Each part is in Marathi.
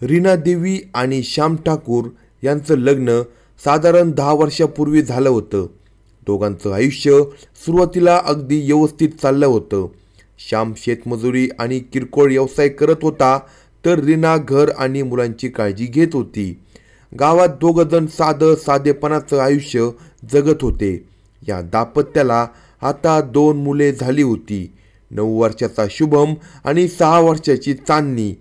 रीना देवी आणि श्याम ठाकूर यांचं लग्न साधारण 10 वर्षापूर्वी झालं होतं. दोघांचं आयुष्य सुरुवातीला अगदी व्यवस्थित चाललं होतं. श्याम शेतमजुरी आणि किरकोळ व्यवसाय करत होता, तर रीना घर आणि मुलांची काळजी घेत होती. गावात दोघंजण साधेपणाचं आयुष्य जगत होते. या दाम्पत्याला आता 2 मुले झाली होती. 9 वर्षाचा शुभम आणि 6 वर्षाची चांदणी.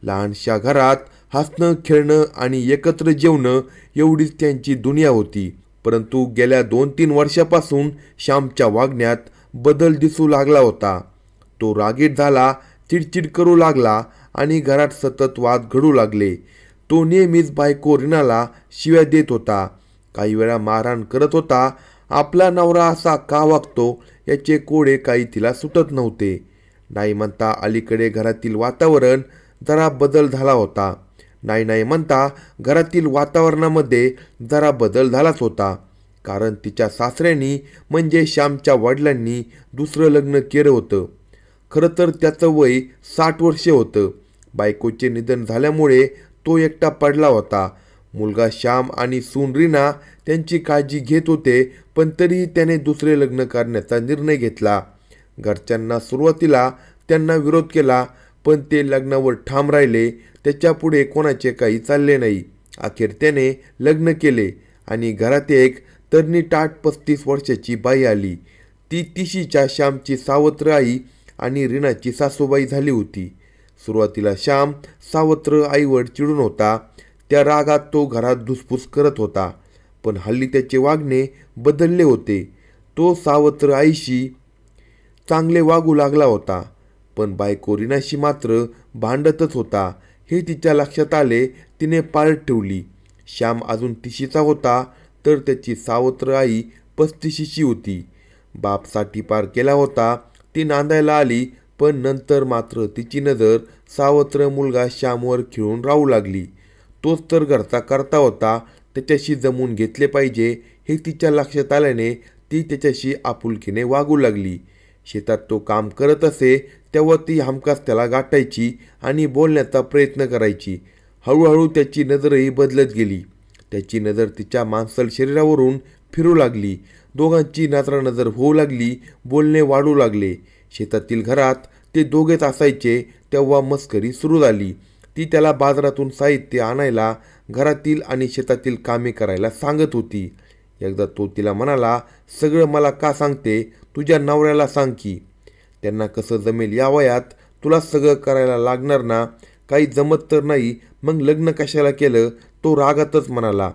लहानशा घरात हसणं, खेळणं आणि एकत्र जेवणं एवढीच त्यांची दुनिया होती. परंतु गेल्या 2-3 वर्षापासून श्यामच्या वागण्यात बदल दिसू लागला होता. तो रागीट झाला, चिडचिड करू लागला आणि घरात सतत वाद घडू लागले. तो नेहमीच बायको रीनाला शिव्या देत होता, काही वेळा मारहाण करत होता. आपला नवरा असा का वागतो याचे कोडे काही तिला सुटत नव्हते. नाही म्हणता अलीकडे घरातील वातावरण जरा बदल झाला होता. नाही म्हणता घरातील वातावरणामध्ये जरा बदल झालाच होता. कारण तिच्या सासऱ्यांनी म्हणजे श्यामच्या वडिलांनी दुसरं लग्न केलं होतं. खरं तर त्याचं वय 60 वर्षे होतं. बायकोचे निधन झाल्यामुळे तो एकटा पडला होता. मुलगा श्याम आणि सून रीना त्यांची काळजी घेत होते, पण तरीही त्याने दुसरे लग्न करण्याचा निर्णय घेतला. घरच्यांना सुरुवातीला त्यांना विरोध केला, पण ते लग्नावर ठाम राहिले. त्याच्यापुढे कोणाचे काही चालले नाही. अखेर त्याने लग्न केले आणि घरात एक तरणीटाट 35 वर्षाची बाई आली. ती तिशीच्या श्यामची सावत्र आई आणि रीनाची सासूबाई झाली होती. सुरुवातीला श्याम सावत्र आईवर चिडून होता. त्या रागात तो घरात धुसफूस करत होता, पण हल्ली त्याचे वागणे बदलले होते. तो सावत्र आईशी चांगले वागू लागला होता, पण बायको रीनाशी मात्र भांडतच होता. हे तिच्या लक्षात आले. तिने पाळत ठेवली. श्याम अजून तिशीचा होता, तर त्याची सावत्र आई 35ची होती. बाप साठी पार केला होता. ती नांदायला आली, पण नंतर मात्र तिची नजर सावत्र मुलगा श्यामवर खिळून राहू लागली. तोच तर घरचा करता होता. त्याच्याशी जमून घेतले पाहिजे हे तिच्या लक्षात आल्याने ती त्याच्याशी आपुलकीने वागू लागली. शेतात तो काम करत असे तेव्हा ती हमखास त्याला गाठायची आणि बोलण्याचा प्रयत्न करायची. हळूहळू त्याची नजरही बदलत गेली. त्याची नजर तिच्या मांसल शरीरावरून फिरू लागली. दोघांची नजरानजर होऊ लागली. बोलणे वाढू लागले. शेतातील घरात ते दोघेच असायचे तेव्हा मस्करी सुरू झाली. ती त्याला बाजारातून साहित्य आणायला, घरातील आणि शेतातील कामे करायला सांगत होती. एकदा तो तिला म्हणाला, सगळं मला का सांगते? तुझ्या नवऱ्याला सांग की. त्यांना कसं जमेल या वयात? तुला सगळं करायला लागणार ना? काही जमत तर नाही, मग लग्न कशाला केलं? तो रागातच म्हणाला.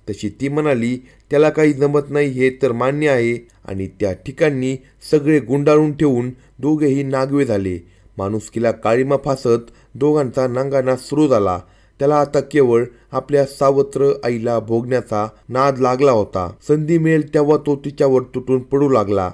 तशी ती म्हणाली, त्याला काही जमत नाही हे तर मान्य आहे. आणि त्या ठिकाणी सगळे गुंडाळून ठेवून दोघेही नागवे झाले. माणुसकीला काळीमा फासत दोघांचा नांगाना सुरू झाला. त्याला आता केवळ आपल्या सावत्र आईला भोगण्याचा नाद लागला होता. संधी मिळेल तेव्हा तो तिच्यावर तुटून पडू लागला.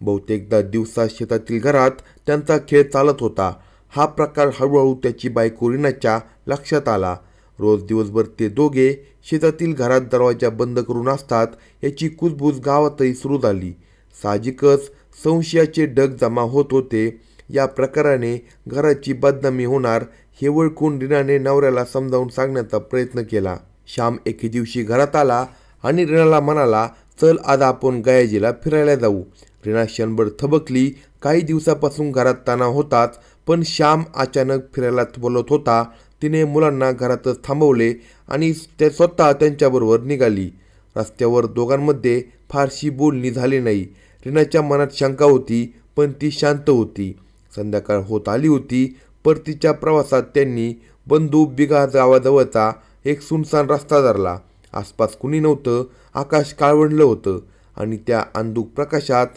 बहुतेकदा दिवसा शेतातील घरात त्यांचा खेळ चालत होता. हा प्रकार हळूहळू त्याची बायको रीनाच्या लक्षात आला. रोज दिवसभर ते दोघे शेतातील घरात दरवाजा बंद करून असतात याची कुजबूज गावातही सुरू झाली. साहजिकच संशयाचे ढग जमा होत होते. या प्रकाराने घराची बदनामी होणार हे ओळखून रीनाने नवऱ्याला समजावून सांगण्याचा प्रयत्न केला. श्याम एके दिवशी घरात आला आणि रीनाला म्हणाला, चल आज आपण गयाजीला फिरायला जाऊ. रीना क्षणभर थबकली. काही दिवसापासून घरात तणाव होताच, पण श्याम अचानक फिरायला बोलत होता. तिने मुलांना घरातच थांबवले आणि ते स्वतः त्यांच्याबरोबर निघाली. रस्त्यावर दोघांमध्ये फारशी बोलणी झाली नाही. रीनाच्या मनात शंका होती, पण ती शांत होती. संध्याकाळ होत आली होती. परतीच्या प्रवासात त्यांनी बंधू बिघा गावाजवळचा एक सुनसान रस्ता धरला. आसपास कुणी नव्हतं. आकाश काळवंडलं होतं आणि त्या अंधुक प्रकाशात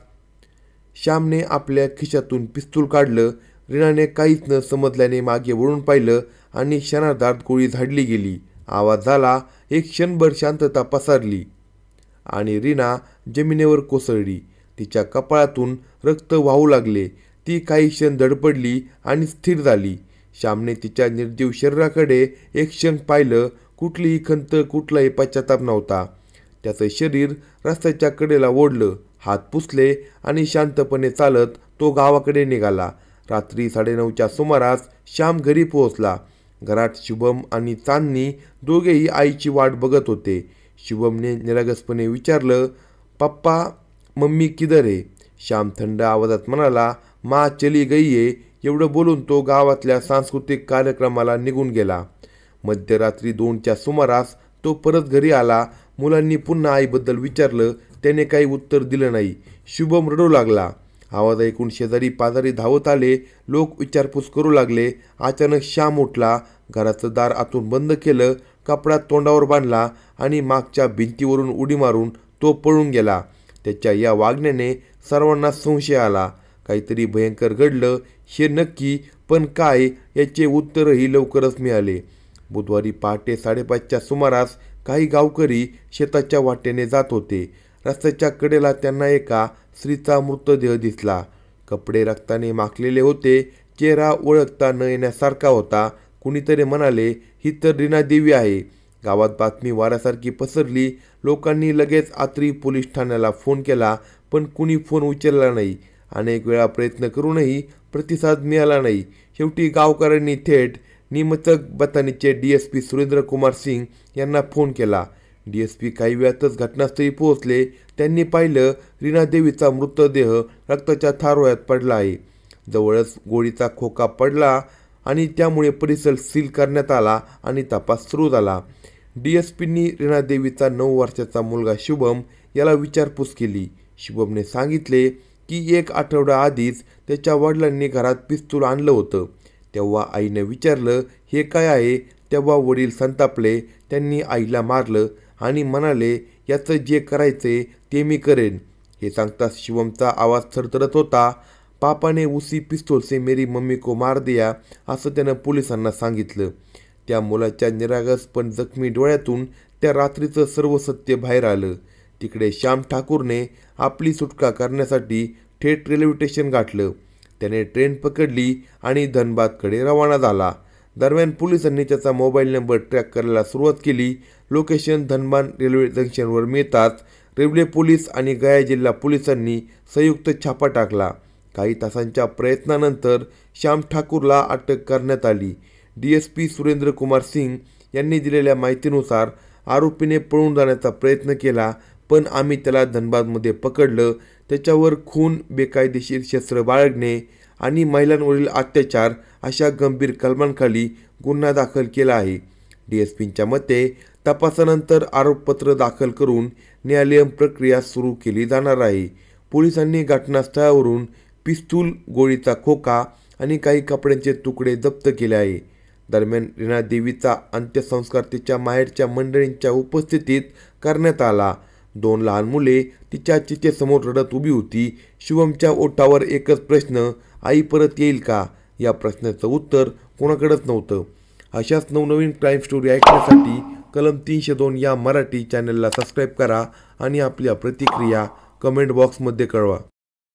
श्यामने आपल्या खिशातून पिस्तूल काढलं. रीनाने काहीच न समजल्याने मागे वळून पाहिलं आणि क्षणार्धात गोळी झाडली गेली. आवाज झाला. एक क्षणभर शांतता पसरली आणि रीना जमिनीवर कोसळली. तिच्या कपाळातून रक्त वाहू लागले. ती काही क्षण धडपडली आणि स्थिर झाली. श्यामने तिच्या निर्जीव शरीराकडे एक क्षण पाहिलं. कुठलीही खंत, कुठलाही पश्चाताप नव्हता. त्याचं शरीर रस्त्याच्या कडेला ओढलं. हात पुसले आणि शांतपणे चालत तो गावाकडे निघाला. रात्री 9:30च्या सुमारास श्याम घरी पोहोचला. घरात शुभम आणि चांदणी दोघेही आईची वाट बघत होते. शुभमने निरागसपणे विचारलं, पप्पा मम्मी किधर है? श्याम थंड आवाजात म्हणाला, माँ चली गई है. एवढं बोलून तो गावातल्या सांस्कृतिक कार्यक्रमाला निघून गेला. मध्यरात्री 2च्या सुमारास तो परत घरी आला. मुलांनी पुन्हा आईबद्दल विचारलं. त्याने काही उत्तर दिलं नाही. शुभम रडू लागला. आवाज ऐकून शेजारी पाजारी धावत आले. लोक विचारपूस करू लागले. अचानक श्याम उठला. घराचं दार आतून बंद केलं. कपडा तोंडावर बांधला आणि मागच्या भिंतीवरून उडी मारून तो पळून गेला. त्याच्या या वागण्याने सर्वांना संशय आला. काहीतरी भयंकर घडलं हे नक्की, पण काय याचे उत्तरही लवकरच मिळाले. बुधवारी पहाटे 5:30च्या सुमारास काही गावकरी शेताच्या वाटेने जात होते. रस्त्याच्या कडेला त्यांना एका स्त्रीचा मृतदेह दिसला. कपडे रक्ताने माखलेले होते. चेहरा ओळखता न येण्यासारखा होता. कुणीतरी म्हणाले, ही तर रीना देवी आहे. गावात बातमी वाऱ्यासारखी पसरली. लोकांनी लगेच आत्री पोलीस ठाण्याला फोन केला, पण कुणी फोन उचलला नाही. अनेक वेळा प्रयत्न करूनही प्रतिसाद मिळाला नाही. शेवटी गावकऱ्यांनी थेट निमचक बथानीचे DSP सुरेंद्र कुमार सिंग यांना फोन केला. DSP काही वेळातच घटनास्थळी पोहोचले. त्यांनी पाहिलं, रीना देवीचा मृतदेह रक्ताच्या थारोळ्यात पडला आहे. जवळच गोळीचा खोका पडला आणि त्यामुळे परिसर सील करण्यात आला आणि तपास सुरू झाला. DSPंनी रीना देवीचा 9 वर्षाचा मुलगा शुभम याला विचारपूस केली. शुभमने सांगितले की 1 आठवडा आधीच त्याच्या वडिलांनी घरात पिस्तूल आणलं होतं. तेव्हा आईने विचारलं, हे काय आहे? तेव्हा वडील संतापले. त्यांनी आईला मारलं आणि म्हणाले, याचं जे करायचे ते मी करेन. हे सांगताच शुभमचा आवाज थरथरत होता. पापा ने उसी पिस्तौल से मेरी मम्मी को मार दिया, असं त्यानं पोलिसांना सांगितलं. त्या मुलाच्या निरागस पण जखमी डोळ्यातून त्या रात्रीचं सर्व सत्य बाहेर आलं. तिकडे श्याम ठाकूरने आपली सुटका करण्यासाठी थेट रेल्वे स्टेशन गाठलं. त्याने ट्रेन पकडली आणि धनबादकडे रवाना झाला. दरम्यान पोलिसांनी त्याचा मोबाईल नंबर ट्रॅक करायला सुरुवात केली. लोकेशन धनबाद रेल्वे जंक्शनवर मिळताच रेल्वे पोलीस आणि गया जिल्हा पोलिसांनी संयुक्त छापा टाकला. काही तासांच्या प्रयत्नानंतर श्याम ठाकूरला अटक करण्यात आली. DSP सुरेंद्र कुमार सिंग यांनी दिलेल्या माहितीनुसार आरोपीने पळून जाण्याचा प्रयत्न केला, पण आम्ही त्याला धनबादमध्ये पकडलं. त्याच्यावर खून, बेकायदेशीर शस्त्र बाळगणे आणि महिलांवरील अत्याचार अशा गंभीर कलमांखाली गुन्हा दाखल केला आहे. DSPंच्या मते तपासानंतर आरोपपत्र दाखल करून न्यायालयीन प्रक्रिया सुरू केली जाणार आहे. पोलिसांनी घटनास्थळावरून पिस्तूल, गोळीचा खोका आणि काही कपड्यांचे तुकडे जप्त केले आहे. दरम्यान रीना देवीचा अंत्यसंस्कार तिच्या माहेरच्या मंडळींच्या उपस्थितीत करण्यात आला. 2 लहान मुले तिच्या चितेसमोर रडत उभी होती. शुभमच्या ओठावर एकच प्रश्न, आई परत येईल का? या प्रश्नाचं उत्तर कोणाकडेच नव्हतं. अशाच नवनवीन क्राईम स्टोरी ऐकण्यासाठी कलम 302 या मराठी चॅनलला सबस्क्राईब करा आणि आपल्या प्रतिक्रिया कमेंट बॉक्समध्ये कळवा.